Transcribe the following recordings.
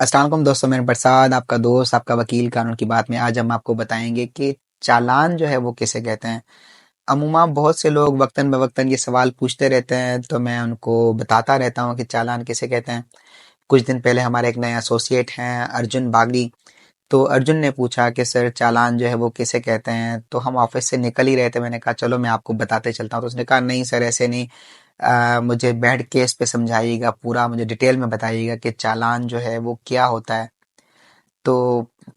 अस्सलाम वालेकुम दोस्तों, मैं प्रसाद आपका दोस्त, आपका वकील कानून की बात में। आज हम आपको बताएंगे कि चालान जो है वो किसे कहते हैं। अमूमा बहुत से लोग वक्तन बवक्तन ये सवाल पूछते रहते हैं, तो मैं उनको बताता रहता हूँ कि चालान किसे कहते हैं। कुछ दिन पहले हमारे एक नए एसोसिएट हैं अर्जुन बागड़ी, तो अर्जुन ने पूछा कि सर चालान जो है वो किसे कहते हैं। तो हम ऑफिस से निकल ही रहे थे, मैंने कहा चलो मैं आपको बताते चलता हूँ। तो उसने कहा नहीं सर ऐसे नहीं, मुझे बैठ केस पे समझाइएगा, पूरा मुझे डिटेल में बताइएगा कि चालान जो है वो क्या होता है। तो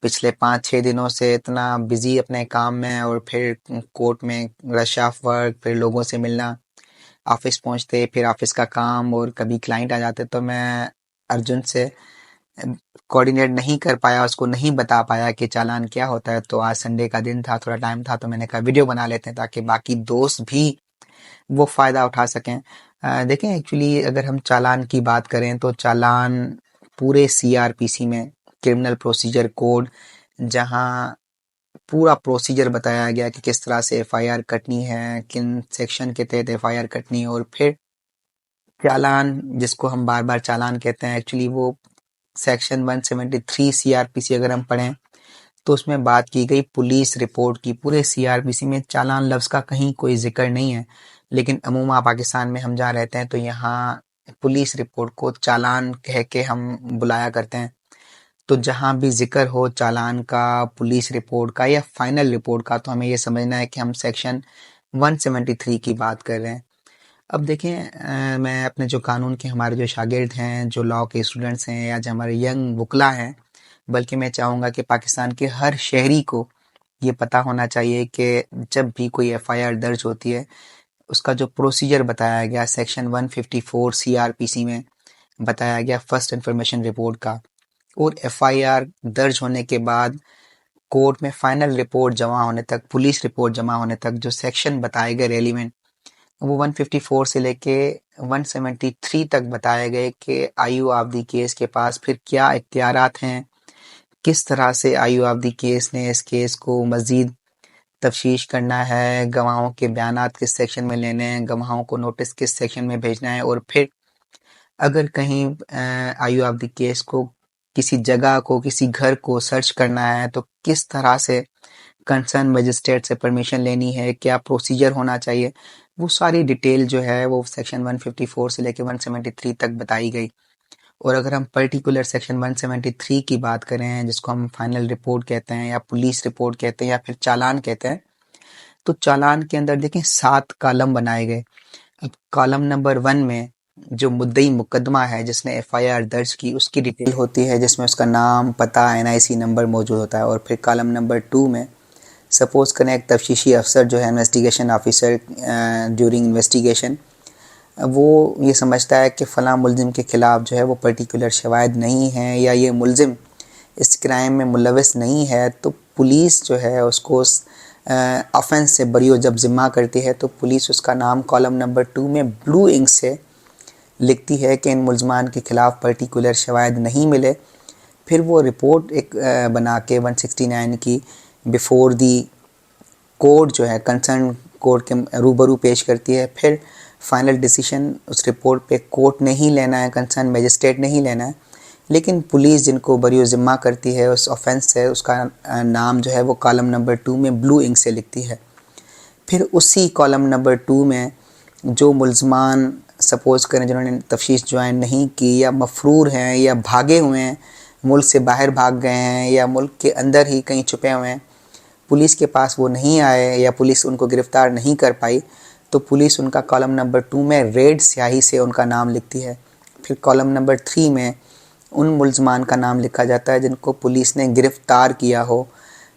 पिछले 5-6 दिनों से इतना बिजी अपने काम में और फिर कोर्ट में रश ऑफ वर्क, फिर लोगों से मिलना, ऑफिस पहुंचते फिर ऑफिस का काम और कभी क्लाइंट आ जाते, तो मैं अर्जुन से कोऑर्डिनेट नहीं कर पाया, उसको नहीं बता पाया कि चालान क्या होता है। तो आज संडे का दिन था, थोड़ा टाइम था, तो मैंने कहा वीडियो बना लेते हैं ताकि बाकी दोस्त भी वो फ़ायदा उठा सकें। देखें, एक्चुअली अगर हम चालान की बात करें तो चालान पूरे सीआरपीसी में, क्रिमिनल प्रोसीजर कोड, जहां पूरा प्रोसीजर बताया गया कि किस तरह से एफआईआर कटनी है, किन सेक्शन के तहत एफआईआर कटनी है। और फिर चालान, जिसको हम बार बार चालान कहते हैं, एक्चुअली वो सेक्शन 173 सीआरपीसी अगर हम पढ़ें तो उसमें बात की गई पुलिस रिपोर्ट की। पूरे सीआरपीसी में चालान लफ्ज़ का कहीं कोई जिक्र नहीं है, लेकिन अमूमा पाकिस्तान में हम जहाँ रहते हैं तो यहाँ पुलिस रिपोर्ट को चालान कह के हम बुलाया करते हैं। तो जहाँ भी जिक्र हो चालान का, पुलिस रिपोर्ट का या फाइनल रिपोर्ट का, तो हमें ये समझना है कि हम सेक्शन 173 की बात कर रहे हैं। अब देखें, मैं अपने जो कानून के हमारे जो शागिर्द हैं, जो लॉ के स्टूडेंट्स हैं या जो हमारे यंग वकला हैं, बल्कि मैं चाहूँगा कि पाकिस्तान के हर शहरी को ये पता होना चाहिए कि जब भी कोई एफआईआर दर्ज होती है, उसका जो प्रोसीजर बताया गया सेक्शन 154 सीआरपीसी में बताया गया फर्स्ट इन्फॉर्मेशन रिपोर्ट का, और एफआईआर दर्ज होने के बाद कोर्ट में फाइनल रिपोर्ट जमा होने तक, पुलिस रिपोर्ट जमा होने तक, जो सेक्शन बताए गए रेलिवेंट, वो 154 से लेके 173 तक बताए गए कि आयु ऑफ द केस के पास फिर क्या इख्तियारात हैं, किस तरह से आयु ऑफ द केस ने इस केस को मज़ीद तफ्तीश करना है, गवाहों के बयानात किस सेक्शन में लेने हैं, गवाहों को नोटिस किस सेक्शन में भेजना है। और फिर अगर कहीं आयु ऑफ द केस को, किसी जगह को, किसी घर को सर्च करना है तो किस तरह से कंसर्न मजिस्ट्रेट से परमिशन लेनी है, क्या प्रोसीजर होना चाहिए, वो सारी डिटेल जो है वो सेक्शन 154 से लेकर 173 तक बताई गई। और अगर हम पर्टिकुलर सेक्शन 173 की बात करें, जिसको हम फाइनल रिपोर्ट कहते हैं या पुलिस रिपोर्ट कहते हैं या फिर चालान कहते हैं, तो चालान के अंदर देखें 7 कॉलम बनाए गए। अब कॉलम नंबर 1 में जो मुद्दई मुकदमा है जिसने एफआईआर दर्ज की, उसकी डिटेल होती है, जिसमें उसका नाम, पता, एनआईसी नंबर मौजूद होता है। और फिर कॉलम नंबर 2 में सपोज करें एक तफ्तीशी अफसर जो है, इन्वेस्टिगेशन ऑफिसर, ड्यूरिंग इन्वेस्टिगेशन वो ये समझता है कि फ़लाँ मुलजिम के ख़िलाफ़ जो है वो पर्टिकुलर शवाहिद नहीं हैं या ये मुलजिम इस क्राइम में मुलविस नहीं है, तो पुलिस जो है उसको उस ऑफेंस से बरी जब ज़िम्मा करती है, तो पुलिस उसका नाम कॉलम नंबर 2 में ब्लू इंक से लिखती है कि इन मुलजमान के ख़िलाफ़ पर्टिकुलर शवाहिद नहीं मिले। फिर वो रिपोर्ट एक बना के 169 की बिफोर दी कोर्ट जो है, कंसर्न कोर्ट के रूबरू पेश करती है। फिर फाइनल डिसीजन उस रिपोर्ट पे कोर्ट ने ही लेना है, कंसर्न मजिस्ट्रेट ने ही लेना है, लेकिन पुलिस जिनको बरी ज़िम्मा करती है उस ऑफेंस से, उसका नाम जो है वो कॉलम नंबर 2 में ब्लू इंक से लिखती है। फिर उसी कॉलम नंबर 2 में जो मुलजमान सपोज़ करें जिन्होंने तफ्तीश ज्वाइन नहीं की या मफरूर हैं या भागे हुए हैं, मुल्क से बाहर भाग गए हैं या मुल्क के अंदर ही कहीं छुपे हुए हैं, पुलिस के पास वो नहीं आए या पुलिस उनको गिरफ़्तार नहीं कर पाई, तो पुलिस उनका कॉलम नंबर 2 में रेड स्याही से उनका नाम लिखती है। फिर कॉलम नंबर 3 में उन मुलजमान का नाम लिखा जाता है जिनको पुलिस ने गिरफ़्तार किया हो,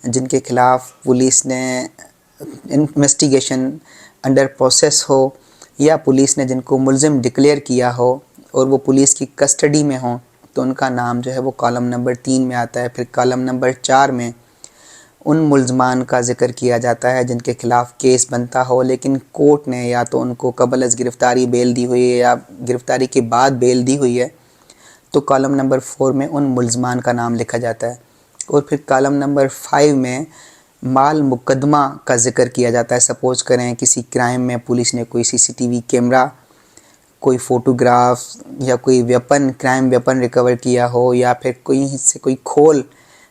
जिनके ख़िलाफ़ पुलिस ने इन्वेस्टिगेशन अंडर प्रोसेस हो, या पुलिस ने जिनको मुलजिम डिक्लेयर किया हो और वो पुलिस की कस्टडी में हो, तो उनका नाम जो है वो कॉलम नंबर 3 में आता है। फिर कॉलम नंबर 4 में उन मुलजमान का जिक्र किया जाता है जिनके ख़िलाफ़ केस बनता हो, लेकिन कोर्ट ने या तो उनको कबल अज़ गिरफ़्तारी बेल दी हुई है या गिरफ़्तारी के बाद बेल दी हुई है, तो कॉलम नंबर 4 में उन मुलजमान का नाम लिखा जाता है। और फिर कॉलम नंबर 5 में माल मुकदमा का जिक्र किया जाता है। सपोज़ करें किसी क्राइम में पुलिस ने कोई सीसीटीवी कैमरा कोई फ़ोटोग्राफ या कोई वेपन, क्राइम वेपन रिकवर किया हो, या फिर कोई से कोई खोल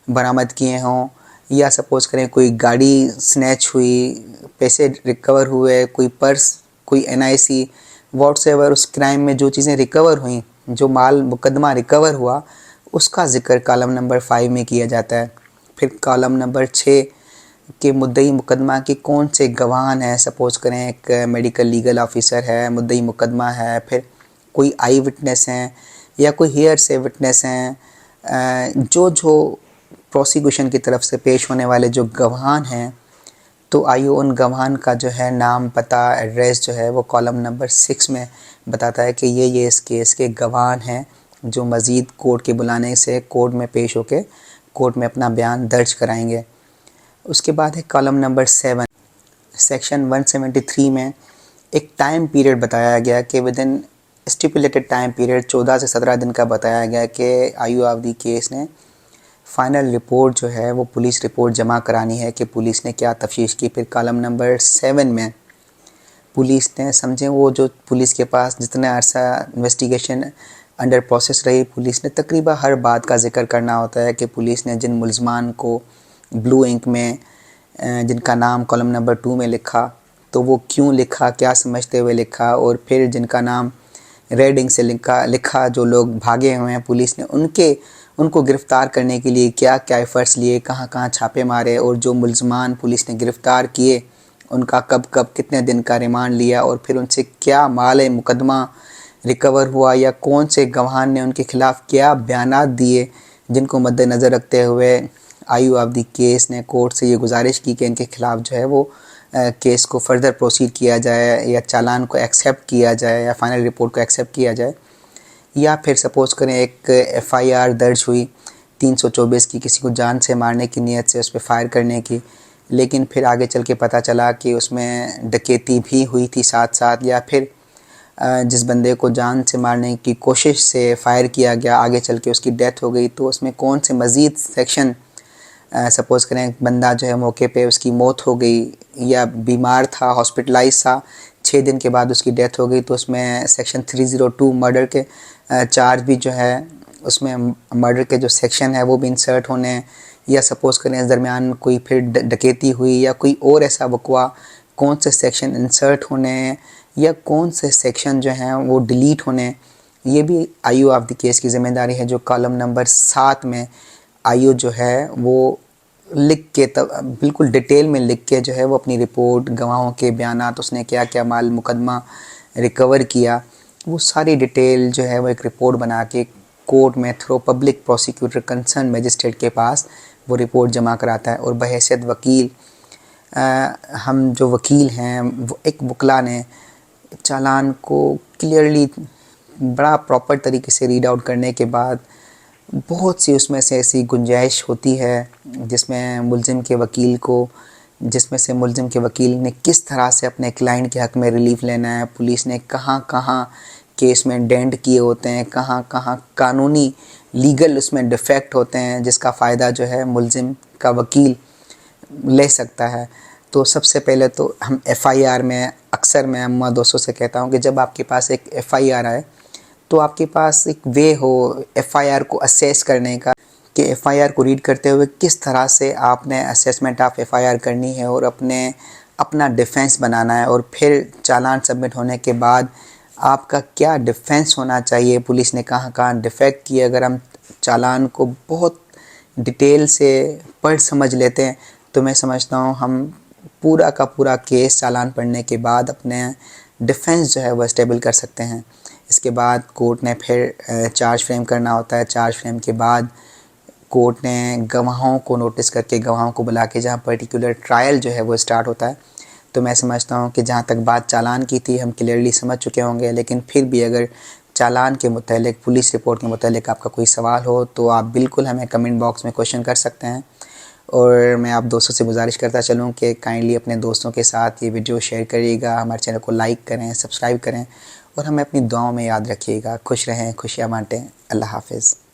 बरामद किए हों, या सपोज़ करें कोई गाड़ी स्नैच हुई, पैसे रिकवर हुए, कोई पर्स, कोई NIC, व्हाट्सएवर उस क्राइम में जो चीज़ें रिकवर हुई, जो माल मुकदमा रिकवर हुआ, उसका ज़िक्र कॉलम नंबर 5 में किया जाता है। फिर कॉलम नंबर 6 के मुद्दई मुकदमा के कौन से गवाह हैं, सपोज़ करें एक मेडिकल लीगल ऑफिसर है, मुद्दई मुकदमा है, फिर कोई आई विटनेस हैं या कोई हेयर से विटनेस हैं, जो प्रोसिक्यूशन की तरफ से पेश होने वाले जो गवाह हैं, तो आइए उन गवाह का जो है नाम, पता, एड्रेस जो है वो कॉलम नंबर 6 में बताता है कि ये इस केस के गवाह हैं जो मज़ीद कोर्ट के बुलाने से कोर्ट में पेश होकर कोर्ट में अपना बयान दर्ज कराएंगे। उसके बाद है कॉलम नंबर 7, सेक्शन 173 में एक टाइम पीरियड बताया गया कि with in stipulated time period 14 से 17 दिन का बताया गया कि आयु अवधि केस ने फाइनल रिपोर्ट जो है वो पुलिस रिपोर्ट जमा करानी है कि पुलिस ने क्या तफ्तीश की। फिर कॉलम नंबर 7 में पुलिस ने समझें वो जो पुलिस के पास जितना अरसा इन्वेस्टिगेशन अंडर प्रोसेस रही, पुलिस ने तकरीबन हर बात का जिक्र करना होता है कि पुलिस ने जिन मुलजमान को ब्लू इंक में जिनका नाम कॉलम नंबर 2 में लिखा, तो वो क्यों लिखा, क्या समझते हुए लिखा, और फिर जिनका नाम रेड इंक से लिखा जो लोग भागे हुए हैं, पुलिस ने उनको गिरफ़्तार करने के लिए क्या क्या एफ़र्ट्स लिए, कहाँ कहाँ छापे मारे, और जो मुलजमान पुलिस ने गिरफ़्तार किए उनका कब कब कितने दिन का रिमांड लिया, और फिर उनसे क्या माल मुकदमा रिकवर हुआ, या कौन से गवाह ने उनके ख़िलाफ़ क्या बयानात दिए, जिनको मद्देनज़र रखते हुए आयु अवधि केस ने कोर्ट से ये गुजारिश की कि इनके ख़िलाफ़ जो है वो केस को फर्दर प्रोसीड किया जाए, या चालान को एक्सेप्ट किया जाए, या फाइनल रिपोर्ट को एक्सेप्ट किया जाए। या फिर सपोज़ करें एक FIR दर्ज हुई 324 की, किसी को जान से मारने की नीयत से उस पर फायर करने की, लेकिन फिर आगे चल के पता चला कि उसमें डकैती भी हुई थी साथ साथ, या फिर जिस बंदे को जान से मारने की कोशिश से फायर किया गया, आगे चल के उसकी डेथ हो गई, तो उसमें कौन से मज़ीद सेक्शन, सपोज़ करें बंदा जो है मौके पे उसकी मौत हो गई या बीमार था, हॉस्पिटलाइज था, 6 दिन के बाद उसकी डेथ हो गई, तो उसमें सेक्शन 302 मर्डर के चार्ज भी जो है उसमें मर्डर के जो सेक्शन है वो भी इंसर्ट होने हैं। या सपोज़ करें इस दरमियान कोई फिर डकैती हुई या कोई और ऐसा वक़्वा, कौन से सेक्शन इंसर्ट होने हैं या कौन से सेक्शन जो हैं वो डिलीट होने हैं, ये भी आयु अवधि केस की ज़िम्मेदारी है, जो कॉलम नंबर 7 में आयु जो है वो लिख के बिल्कुल डिटेल में लिख के जो है वो अपनी रिपोर्ट, गवाहों के बयानात, उसने क्या क्या माल मुकदमा रिकवर किया, वो सारी डिटेल जो है वो एक रिपोर्ट बना के कोर्ट में through public prosecutor concern magistrate के पास वो रिपोर्ट जमा कराता है। और बहैसियत वकील, हम जो वकील हैं, वो एक वकला ने चालान को क्लियरली बड़ा प्रॉपर तरीके से रीड आउट करने के बाद बहुत सी उसमें से ऐसी गुंजाइश होती है जिसमें मुल्ज़िम के वकील ने किस तरह से अपने क्लाइंट के हक़ में रिलीफ लेना है, पुलिस ने कहाँ कहाँ केस में डेंट किए होते हैं, कहाँ कहाँ कानूनी लीगल उसमें डिफेक्ट होते हैं, जिसका फ़ायदा जो है मुल्ज़िम का वकील ले सकता है। तो सबसे पहले तो हम FIR में, अक्सर मैं अम्मा दोस्तों से कहता हूँ कि जब आपके पास एक FIR आए तो आपके पास एक वे हो FIR को असेस करने का, कि FIR को रीड करते हुए किस तरह से आपने असेसमेंट ऑफ FIR करनी है और अपना डिफेंस बनाना है, और फिर चालान सबमिट होने के बाद आपका क्या डिफेंस होना चाहिए, पुलिस ने कहाँ कहाँ डिफेक्ट किए। अगर हम चालान को बहुत डिटेल से पढ़ समझ लेते हैं तो मैं समझता हूँ हम पूरा का पूरा केस चालान पढ़ने के बाद अपने डिफेंस जो है वह स्टेबल कर सकते हैं। इसके बाद कोर्ट ने फिर चार्ज फ्रेम करना होता है। चार्ज फ्रेम के बाद कोर्ट ने गवाहों को नोटिस करके, गवाहों को बुला के जहाँ पर्टिकुलर ट्रायल जो है वो स्टार्ट होता है। तो मैं समझता हूँ कि जहाँ तक बात चालान की थी हम क्लियरली समझ चुके होंगे, लेकिन फिर भी अगर चालान के मुतालिक, पुलिस रिपोर्ट के मुतालिक आपका कोई सवाल हो तो आप बिल्कुल हमें कमेंट बॉक्स में क्वेश्चन कर सकते हैं। और मैं आप दोस्तों से गुजारिश करता चलूँ कि काइंडली अपने दोस्तों के साथ ये वीडियो शेयर करिएगा, हमारे चैनल को लाइक करें, सब्सक्राइब करें और हमें अपनी दुआओं में याद रखिएगा। खुश रहें, खुशियाँ बांटें। अल्लाह हाफ़िज़।